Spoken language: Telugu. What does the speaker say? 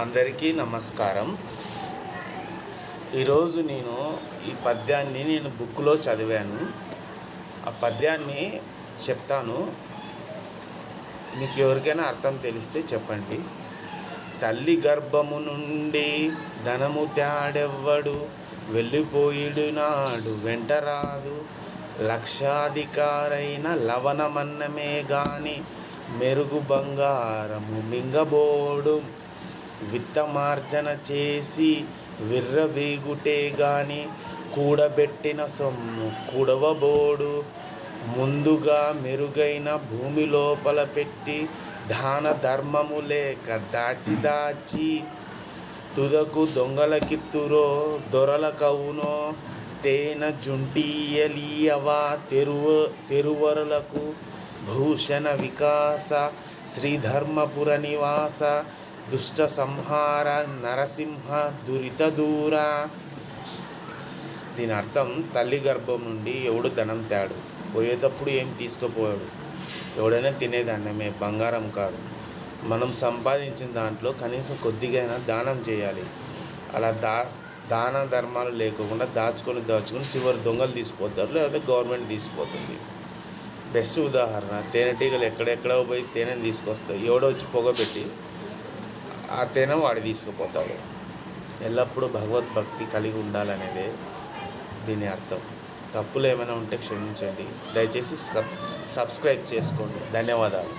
అందరికీ నమస్కారం. ఈరోజు నేను ఈ పద్యాన్ని బుక్లో చదివాను. ఆ పద్యాన్ని చెప్తాను, మీకు ఎవరికైనా అర్థం తెలిస్తే చెప్పండి. తల్లి గర్భము నుండి ధనము త్యాడెవ్వడు, వెళ్ళిపోయిడు నాడు వెంటరాదు. లక్షాధికారైన లవణమన్నమే గాని, మెరుగు బంగారము మింగబోడు. విత్తమార్జన చేసి విర్రవీగుటే గాని, కూడబెట్టిన సొమ్ము కూడవబోడు. ముందుగా మెరుగైన భూమి లోపల పెట్టి, దాన ధర్మము లేక దాచి తుదకు దొంగలకిత్తురో దొరలకవునో. తేన జుంటీయలీయవా తెరువరులకు, భూషణ వికాస శ్రీధర్మపుర నివాస. దుష్ట సంహార నరసింహ దురిత దూర. దీని అర్థం, తల్లి గర్భం నుండి ఎవడు ధనం తేడు, పోయేటప్పుడు ఏం తీసుకుపోయాడు. ఎవడైనా తినేది అన్నమే, బంగారం కాదు. మనం సంపాదించిన దాంట్లో కనీసం కొద్దిగైనా దానం చేయాలి. అలా దాన ధర్మాలు లేకుండా దాచుకొని చివరి దొంగలు తీసిపోతారు, లేకపోతే గవర్నమెంట్ తీసిపోతుంది. బెస్ట్ ఉదాహరణ, తేనెటీగలు ఎక్కడెక్కడో పోయి తేనెని తీసుకొస్తాయి. ఎవడో వచ్చి పొగబెట్టి ఆ తేనె వాడి తీసుకుపోతాడు. ఎల్లప్పుడూ భగవద్భక్తి కలిగి ఉండాలనేదే దీని అర్థం. తప్పులు ఏమైనా ఉంటే క్షమించండి. దయచేసి సబ్స్క్రైబ్ చేసుకోండి. ధన్యవాదాలు.